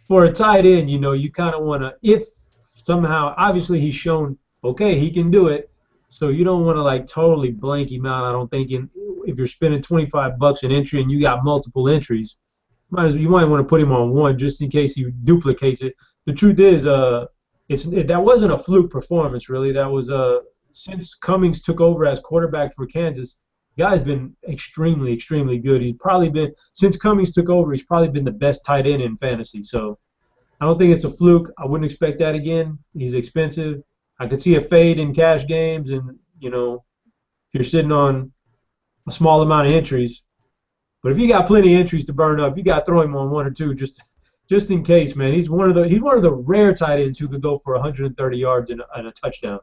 For a tight end, you kind of want to. If somehow, obviously, he's shown okay, he can do it. So you don't want to totally blank him out. I don't think if you're spending $25 an entry and you got multiple entries. You might want to put him on 1 just in case he duplicates it. The truth is, that wasn't a fluke performance, really. That was since Cummings took over as quarterback for Kansas, the guy's been extremely, extremely good. Since Cummings took over, he's probably been the best tight end in fantasy. So I don't think it's a fluke. I wouldn't expect that again. He's expensive. I could see a fade in cash games, and if you're sitting on a small amount of entries. But if you got plenty of entries to burn up, you got to throw him on 1 or 2 just in case, man. He's one of the rare tight ends who could go for 130 yards and a touchdown.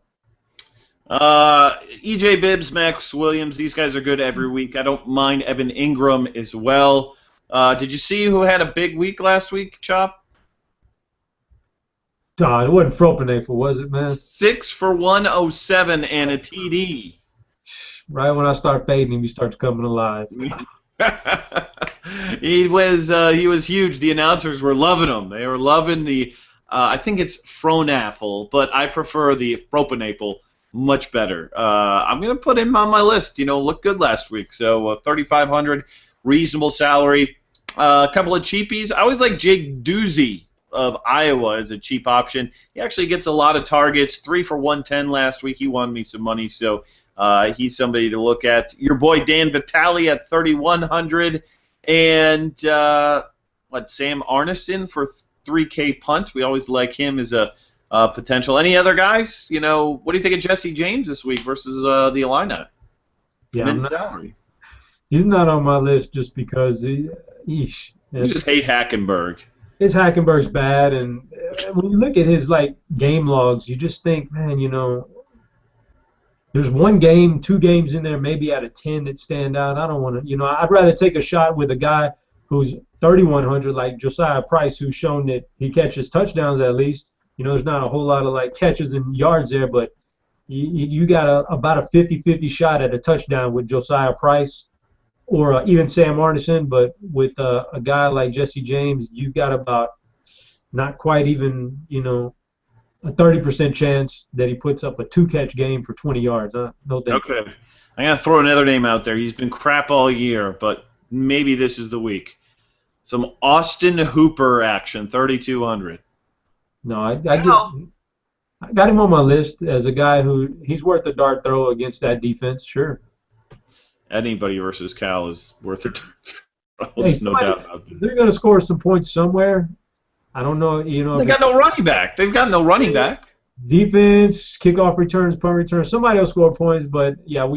EJ Bibbs, Max Williams, these guys are good every week. I don't mind Evan Ingram as well. Did you see who had a big week last week, Chop? It wasn't Fropenapel, was it, man? 6 for 107 and a TD. Right when I start fading him, he starts coming alive. He was huge. The announcers were loving him. They were loving the I think it's Fronapel, but I prefer the Fropenapel much better. I'm gonna put him on my list. Looked good last week. So 3,500, reasonable salary. A couple of cheapies. I always like Jake Doozy of Iowa as a cheap option. He actually gets a lot of targets. 3 for 110 last week. He won me some money, so he's somebody to look at. Your boy Dan Vitale at 3,100, and Sam Arneson for 3K punt. We always like him as a potential. Any other guys? What do you think of Jesse James this week versus the Illini? Yeah, he's not on my list just because Eesh. You just hate Hackenberg. His Hackenberg's bad, and when you look at his like game logs, you just think, man, there's one game, two games in there, maybe out of 10 that stand out. I don't want to, I'd rather take a shot with a guy who's 3,100 like Josiah Price, who's shown that he catches touchdowns at least. There's not a whole lot of like catches and yards there, but you got about a 50-50 shot at a touchdown with Josiah Price or even Sam Arneson, but with a guy like Jesse James, you've got about not quite even, a 30% chance that he puts up a 2-catch game for 20 yards. No thank you. Okay. I'm going to throw another name out there. He's been crap all year, but maybe this is the week. Some Austin Hooper action, 3,200. No, I got him on my list as a guy who he's worth a dart throw against that defense, sure. Anybody versus Cal is worth a dart throw. There's no doubt about that. They're going to score some points somewhere. I don't know, They got no running back. They've got no running back. Defense, kickoff returns, punt returns. Somebody will score points, but yeah,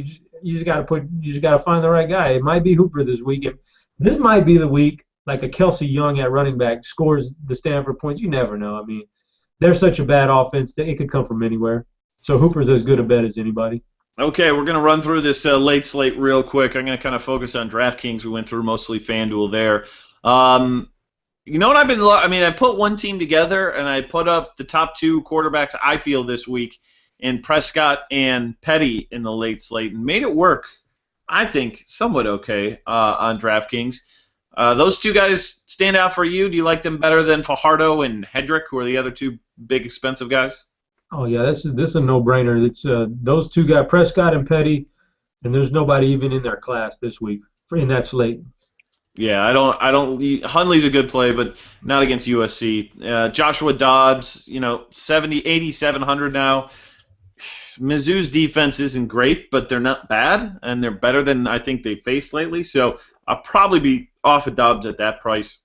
you just got to find the right guy. It might be Hooper this week. This might be the week like a Kelsey Young at running back scores the Stanford points. You never know. I mean, they're such a bad offense that it could come from anywhere. So Hooper's as good a bet as anybody. Okay, we're going to run through this late slate real quick. I'm going to kind of focus on DraftKings. We went through mostly FanDuel there. You know what I put one team together, and I put up the top two quarterbacks I feel this week in Prescott and Petty in the late slate, and made it work, I think, somewhat okay on DraftKings. Those two guys stand out for you? Do you like them better than Fajardo and Hedrick, who are the other two big expensive guys? Oh yeah, this is a no-brainer. It's those two guys, Prescott and Petty, and there's nobody even in their class this week in that slate. Yeah, I don't. Hundley's a good play, but not against USC. Joshua Dobbs, 8,700 now. Mizzou's defense isn't great, but they're not bad, and they're better than I think they faced lately. So I'll probably be off of Dobbs at that price.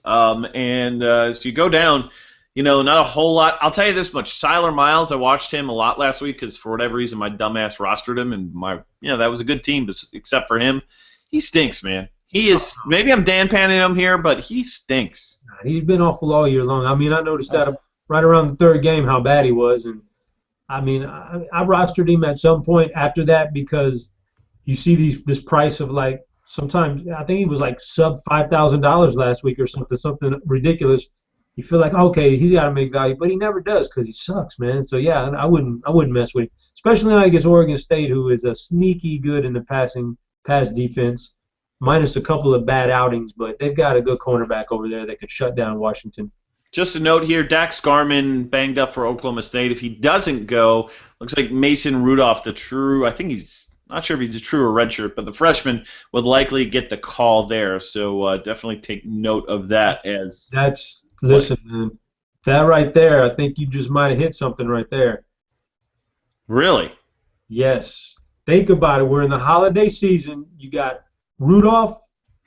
As you go down, not a whole lot. I'll tell you this much: Siler Miles, I watched him a lot last week because for whatever reason my dumbass rostered him, and that was a good team, but except for him, he stinks, man. He is. Maybe I'm Dan panning him here, but he stinks. He's been awful all year long. I mean, I noticed that right around the third game how bad he was, and I mean, I rostered him at some point after that because you see this price of like sometimes I think he was like sub $5,000 last week or something ridiculous. You feel like okay, he's got to make value, but he never does because he sucks, man. So yeah, I wouldn't mess with him, especially not against Oregon State, who is a sneaky good in the pass defense. Minus a couple of bad outings, but they've got a good cornerback over there that could shut down Washington. Just a note here, Dax Garman banged up for Oklahoma State. If he doesn't go, looks like Mason Rudolph, I think he's not sure if he's a true or redshirt, but the freshman would likely get the call there. So definitely take note of that. Listen, man, that right there, I think you just might have hit something right there. Really? Yes. Think about it. We're in the holiday season. You got Rudolph,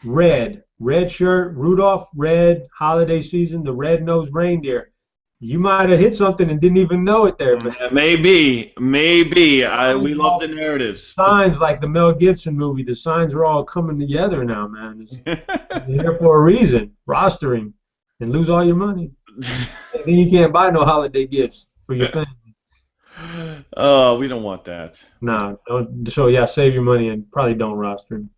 red shirt, Rudolph, red, holiday season, the red-nosed reindeer. You might have hit something and didn't even know it there. But maybe. We love the narratives. Signs like the Mel Gibson movie, the signs are all coming together now, man. It's here for a reason. Roster him and lose all your money. And then you can't buy no holiday gifts for your family. Oh, we don't want that. No. So, yeah, save your money and probably don't roster him.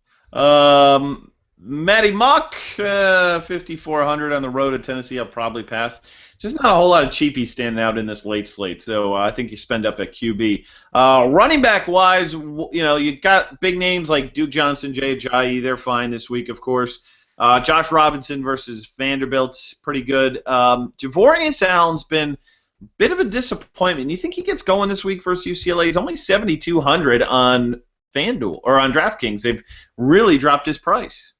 Matty Mock, 5,400 on the road at Tennessee. I'll probably pass. Just not a whole lot of cheapies standing out in this late slate, so I think you spend up at QB. Running back wise, you got big names like Duke Johnson, Jay Ajayi. They're fine this week, of course. Josh Robinson versus Vanderbilt, pretty good. Javorius Allen's been a bit of a disappointment. You think he gets going this week versus UCLA? He's only 7,200 on FanDuel or on DraftKings. They've really dropped his price.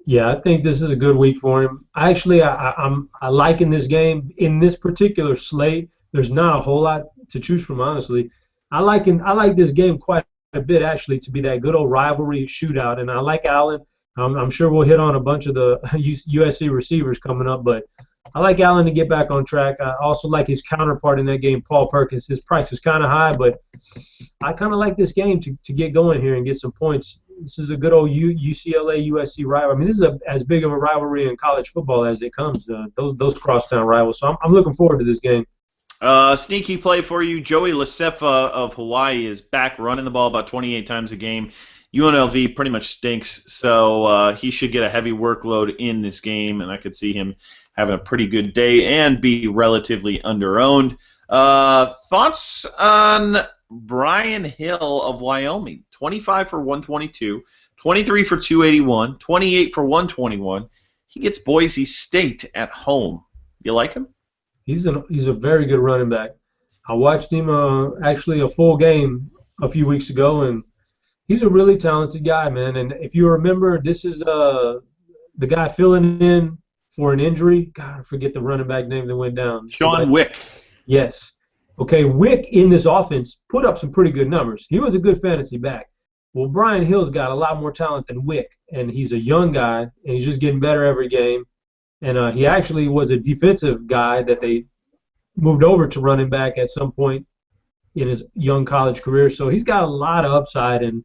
Yeah, I think this is a good week for him. Actually, I'm liking this game in this particular slate. There's not a whole lot to choose from, honestly. I like this game quite a bit, actually, to be that good old rivalry shootout. And I like Allen. I'm sure we'll hit on a bunch of the USC receivers coming up, but I like Allen to get back on track. I also like his counterpart in that game, Paul Perkins. His price is kind of high, but I kind of like this game to get going here and get some points. This is a good old UCLA USC rival. I mean, this is as big of a rivalry in college football as it comes. Those crosstown rivals. So I'm looking forward to this game. Sneaky play for you. Joey Lasefa of Hawaii is back running the ball about 28 times a game. UNLV pretty much stinks, so he should get a heavy workload in this game, and I could see him having a pretty good day and be relatively underowned. Thoughts on Brian Hill of Wyoming? 25 for 122, 23 for 281, 28 for 121. He gets Boise State at home. You like him? He's a very good running back. I watched him actually a full game a few weeks ago, and he's a really talented guy, man. And if you remember, this is the guy filling in for an injury. God, I forget the running back name that went down. Sean Wick. Yes. Okay, Wick in this offense put up some pretty good numbers. He was a good fantasy back. Well, Brian Hill's got a lot more talent than Wick, and he's a young guy, and he's just getting better every game. And he actually was a defensive guy that they moved over to running back at some point in his young college career. So he's got a lot of upside, and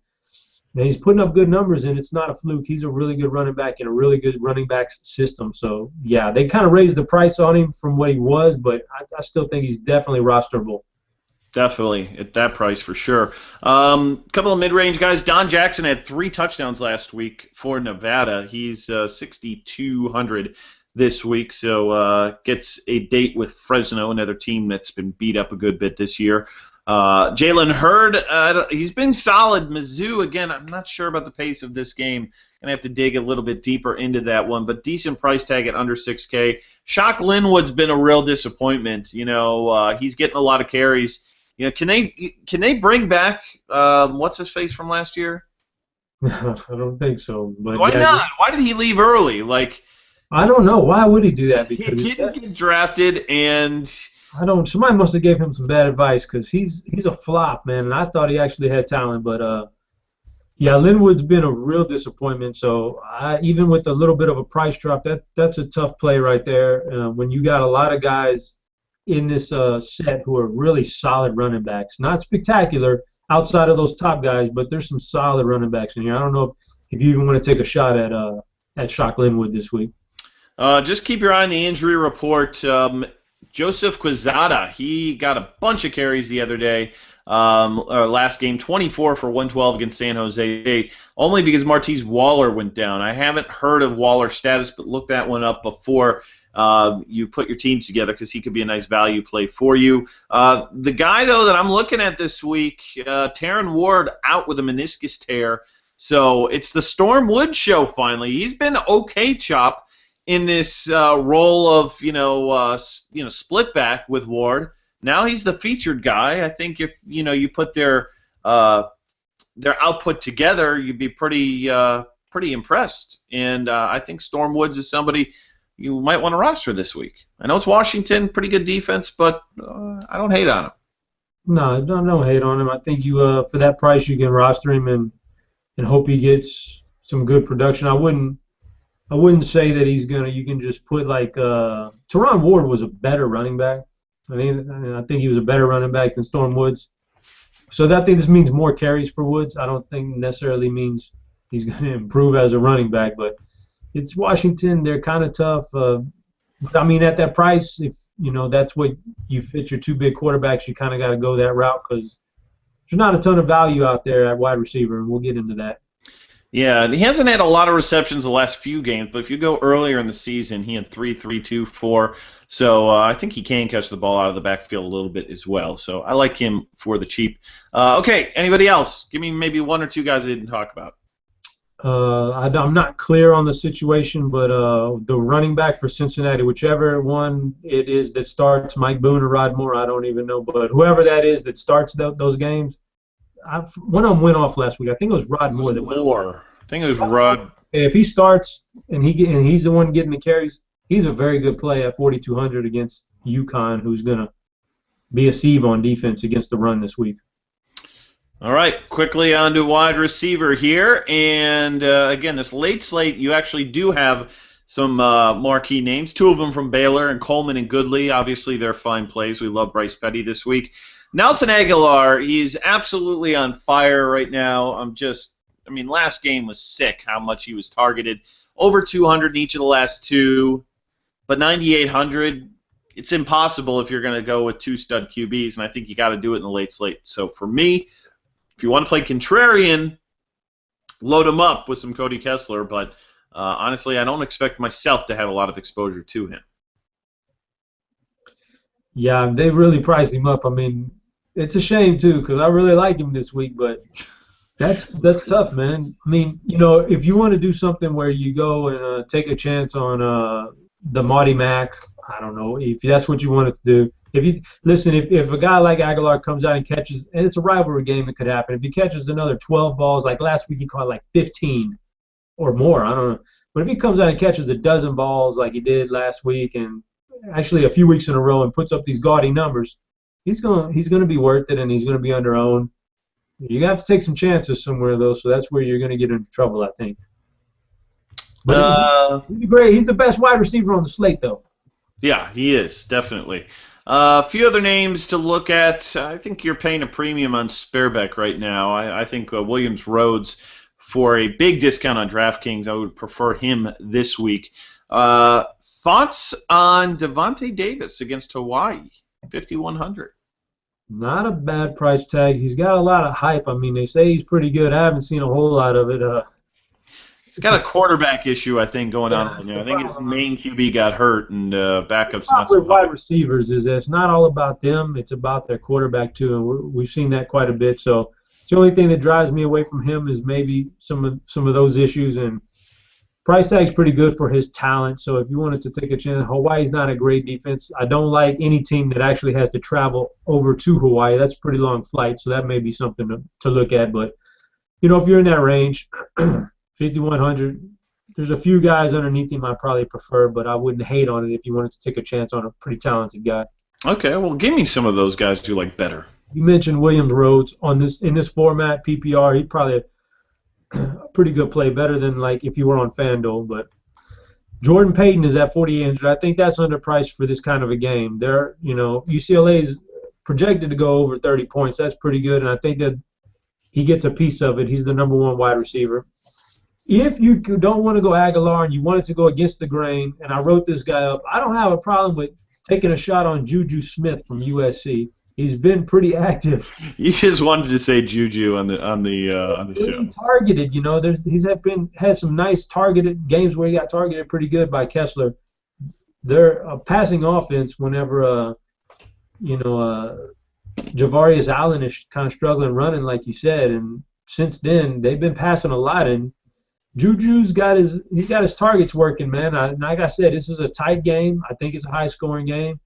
he's putting up good numbers, and it's not a fluke. He's a really good running back in a really good running back system. So, yeah, they kind of raised the price on him from what he was, but I still think he's definitely rosterable. Definitely at that price for sure. Couple of mid-range guys. Don Jackson had 3 touchdowns last week for Nevada. He's 6,200 this week, so gets a date with Fresno, another team that's been beat up a good bit this year. Jalen Hurd, he's been solid. Mizzou, again, I'm not sure about the pace of this game. Going to have to dig a little bit deeper into that one, but decent price tag at under 6K. Shock Linwood's been a real disappointment. He's getting a lot of carries. Can they bring back what's his face from last year? I don't think so. But why not? Why did he leave early? I don't know. Why would he do that? Because he didn't get drafted, and somebody must have gave him some bad advice because he's a flop, man. And I thought he actually had talent, but Linwood's been a real disappointment. So even with a little bit of a price drop, that's a tough play right there. When you got a lot of guys in this set who are really solid running backs, not spectacular outside of those top guys, but there's some solid running backs in here. I don't know if you even want to take a shot at Shock Linwood this week. Just keep your eye on the injury report. Joseph Quezada, he got a bunch of carries the other day, last game, 24 for 112 against San Jose State, only because Martez Waller went down. I haven't heard of Waller's status, but look that one up before you put your teams together because he could be a nice value play for you. The guy, though, that I'm looking at this week, Taron Ward out with a meniscus tear, so it's the Storm Woods show finally. He's been okay, Chop, in this role of split back with Ward. Now he's the featured guy. I think if you put their output together, you'd be pretty impressed. And I think Storm Woods is somebody you might want to roster this week. I know it's Washington, pretty good defense, but I don't hate on him. No, don't hate on him. I think you for that price you can roster him and hope he gets some good production. I wouldn't say that you can just put Teron Ward was a better running back. I think he was a better running back than Storm Woods. So I think this means more carries for Woods. I don't think necessarily means he's going to improve as a running back, but it's Washington. They're kind of tough. But at that price, if that's what you fit your 2 big quarterbacks, you kind of got to go that route because there's not a ton of value out there at wide receiver, and we'll get into that. Yeah, and he hasn't had a lot of receptions the last few games, but if you go earlier in the season, he had 3, 2, 4. So I think he can catch the ball out of the backfield a little bit as well. So I like him for the cheap. Okay, anybody else? Give me maybe 1 or 2 guys I didn't talk about. I'm not clear on the situation, but the running back for Cincinnati, whichever one it is that starts, Mike Boone or Rod Moore, I don't even know, but whoever that is that starts those games, one of them went off last week. I think it was Rod Moore that went off. I think it was Rod. If he starts and he's the one getting the carries, he's a very good play at 4,200 against UConn, who's going to be a sieve on defense against the run this week. All right, quickly on to wide receiver here. And, again, this late slate, you actually do have some marquee names, 2 of them from Baylor, and Coleman and Goodley. Obviously, they're fine plays. We love Bryce Petty this week. Nelson Aguilar, he's absolutely on fire right now. I'm just I mean, last game was sick how much he was targeted. Over 200 in each of the last two, but 9,800, it's impossible if you're going to go with two stud QBs, and I think you got to do it in the late slate. So for me, if you want to play contrarian, load him up with some Cody Kessler, but honestly, I don't expect myself to have a lot of exposure to him. Yeah, they really priced him up. I mean, it's a shame too because I really like him this week, but that's tough, man. I mean, if you want to do something where you go and take a chance on the Marty Mack, I don't know if that's what you wanted to do. If a guy like Aguilar comes out and catches, and it's a rivalry game, it could happen. If he catches another 12 balls, like last week he caught like 15 or more, I don't know. But if he comes out and catches a dozen balls like he did last week, and actually a few weeks in a row, and puts up these gaudy numbers, he's going to be worth it, and he's going to be under owned. You have to take some chances somewhere though, so that's where you're going to get into trouble, I think. But he's great. He's the best wide receiver on the slate, though. Yeah, he is, definitely. A few other names to look at. I think you're paying a premium on Sparebeck right now. I think Williams Rhodes, for a big discount on DraftKings, I would prefer him this week. Thoughts on Devontae Davis against Hawaii, 5,100? Not a bad price tag. He's got a lot of hype. I mean, they say he's pretty good. I haven't seen a whole lot of it. He's got a quarterback issue, I think, going on right now. I think his main QB got hurt, and backup's not so high. Wide receivers is that it's not all about them. It's about their quarterback, too, and we've seen that quite a bit. So it's the only thing that drives me away from him is maybe some of those issues. And price tag's pretty good for his talent. So if you wanted to take a chance, Hawaii's not a great defense. I don't like any team that actually has to travel over to Hawaii. That's a pretty long flight, so that may be something to look at. But, if you're in that range, 5,100, there's a few guys underneath him I probably prefer, but I wouldn't hate on it if you wanted to take a chance on a pretty talented guy. Okay, well, give me some of those guys you like better. You mentioned Williams Rhodes in this format, PPR. He'd probably a pretty good play, better than like if you were on FanDuel. But Jordan Payton is at 4,800. I think that's underpriced for this kind of a game. UCLA is projected to go over 30 points. That's pretty good, and I think that he gets a piece of it. He's the number one wide receiver. If you don't want to go Aguilar and you wanted to go against the grain, and I wrote this guy up, I don't have a problem with taking a shot on Juju Smith from USC. He's been pretty active. You just wanted to say Juju on the show. Targeted, he's had some nice targeted games where he got targeted pretty good by Kessler. They're a passing offense whenever Javarius Allen is kind of struggling running, like you said, and since then they've been passing a lot, and Juju's got his targets working, man. Like I said, this is a tight game. I think it's a high-scoring game.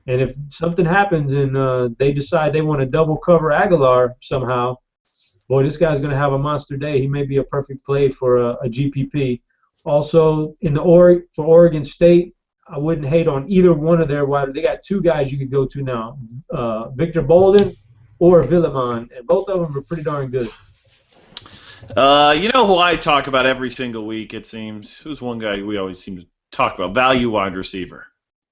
And if something happens and they decide they want to double cover Aguilar somehow, boy, this guy's going to have a monster day. He may be a perfect play for a GPP. Also, for Oregon State, I wouldn't hate on either one of their wide. They got two guys you could go to now, Victor Bolden or Villamon, and both of them are pretty darn good. Who I talk about every single week, it seems? Who's one guy we always seem to talk about? Value wide receiver.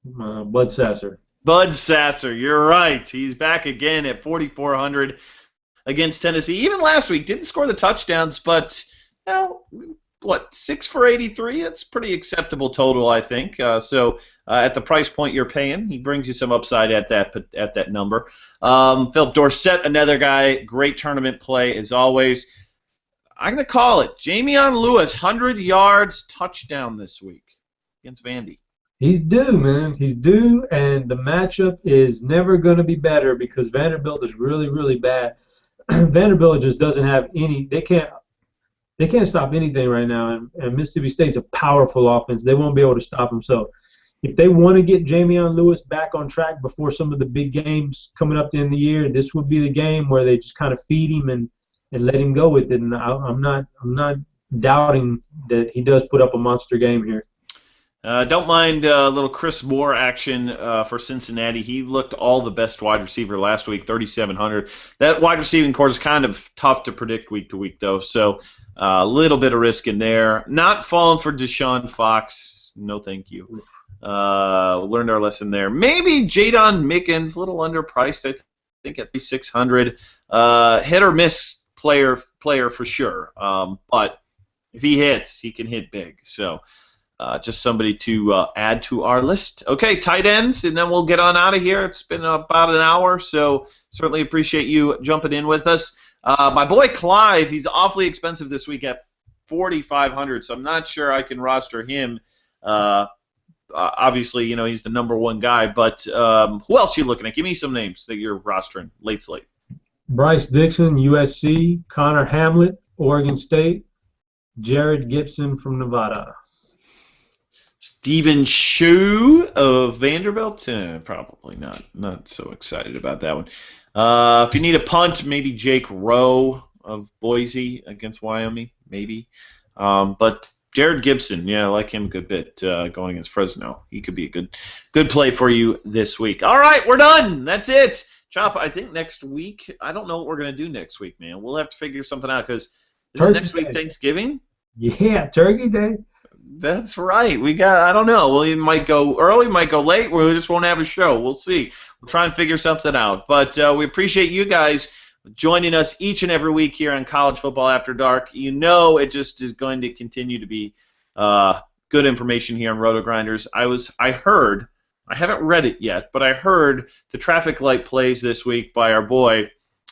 Bud Sasser. Bud Sasser, you're right. He's back again at 4,400 against Tennessee. Even last week, didn't score the touchdowns, but, 6 for 83? That's pretty acceptable total, I think. So at the price point you're paying, he brings you some upside at that number. Philip Dorsett, another guy, great tournament play as always. I'm going to call it. Jamion Lewis, 100 yards, touchdown this week against Vandy. He's due, man. He's due, and the matchup is never going to be better because Vanderbilt is really, really bad. Vanderbilt just doesn't have any. They can't stop anything right now, and Mississippi State's a powerful offense. They won't be able to stop them. So if they want to get Jamion Lewis back on track before some of the big games coming up at the end of the year, this would be the game where they just kind of feed him and let him go with it. And I'm not doubting that he does put up a monster game here. Don't mind a little Chris Moore action for Cincinnati. He looked all the best wide receiver last week, 3,700. That wide receiving core is kind of tough to predict week to week, though, so a little bit of risk in there. Not falling for Deshaun Fox. No, thank you. Learned our lesson there. Maybe Jadon Mickens, a little underpriced, I think, at 3,600. Hit or miss player for sure. But if he hits, he can hit big. So just somebody to add to our list. Okay, tight ends, and then we'll get on out of here. It's been about an hour, so certainly appreciate you jumping in with us. My boy Clive, he's awfully expensive this week at $4,500, so I'm not sure I can roster him. Obviously, you know, he's the number one guy, but who else are you looking at? Give me some names that you're rostering late slate. Bryce Dixon, USC. Connor Hamlet, Oregon State. Jared Gibson from Nevada. Stephen Shue of Vanderbilt? Probably not so excited about that one. If you need a punt, maybe Jake Rowe of Boise against Wyoming, maybe. But Jared Gibson, yeah, I like him a good bit going against Fresno. He could be a good play for you this week. All right, we're done. That's it. Chop, I think next week, I don't know what we're going to do next week, man. We'll have to figure something out because isn't next week Thanksgiving? Yeah, Turkey Day. That's right. I don't know. We might go early, might go late. We just won't have a show. We'll see. We'll try and figure something out. But we appreciate you guys joining us each and every week here on College Football After Dark. You know it just is going to continue to be good information here on Roto Grinders. I heard, I haven't read it yet, but I heard the traffic light plays this week by our boy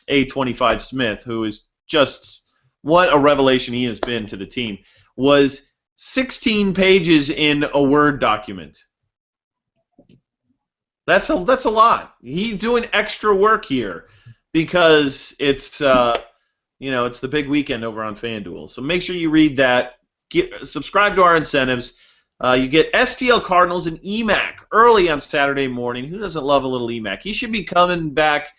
A25 Smith, who is just what a revelation he has been to the team, was 16 pages in a Word document. That's a lot. He's doing extra work here because it's it's the big weekend over on FanDuel. So make sure you read that. Subscribe to our incentives. You get STL Cardinals and EMAC early on Saturday morning. Who doesn't love a little EMAC? He should be coming back,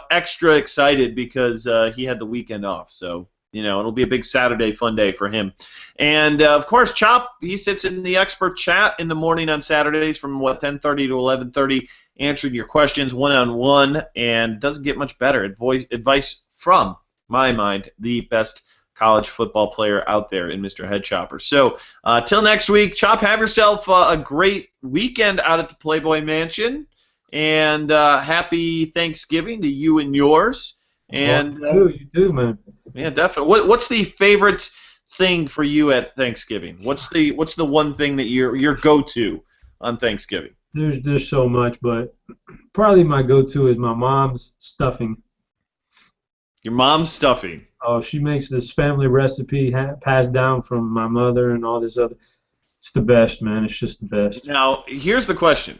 extra excited because he had the weekend off. So it'll be a big Saturday fun day for him. And, of course, Chop, he sits in the expert chat in the morning on Saturdays from, 10:30 to 11:30, answering your questions one-on-one, and doesn't get much better. Advice from, my mind, the best college football player out there in Mr. Head Chopper. So, till next week, Chop, have yourself a great weekend out at the Playboy Mansion, and happy Thanksgiving to you and yours. And you too, man. Yeah, definitely. What's the favorite thing for you at Thanksgiving? What's the one thing that your go-to on Thanksgiving? There's so much, but probably my go-to is my mom's stuffing. Your mom's stuffing. Oh, she makes this family recipe passed down from my mother and all this other. It's the best, man. It's just the best. Now, here's the question.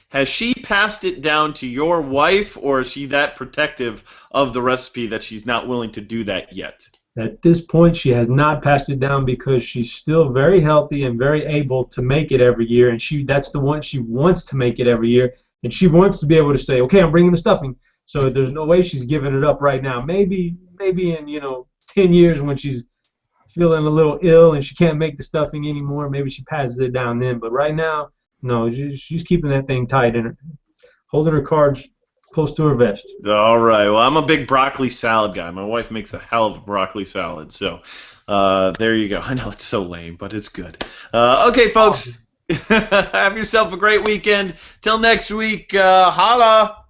Has she passed it down to your wife, or is she that protective of the recipe that she's not willing to do that yet? At this point, she has not passed it down because she's still very healthy and very able to make it every year, and that's the one she wants to make it every year, and she wants to be able to say, okay, I'm bringing the stuffing. So there's no way she's giving it up right now. Maybe in 10 years when she's feeling a little ill and she can't make the stuffing anymore, maybe she passes it down then. But right now, no, she's keeping that thing tight in her, holding her cards close to her vest. All right. Well, I'm a big broccoli salad guy. My wife makes a hell of a broccoli salad. So there you go. I know it's so lame, but it's good. Okay, folks. Have yourself a great weekend. Till next week, holla.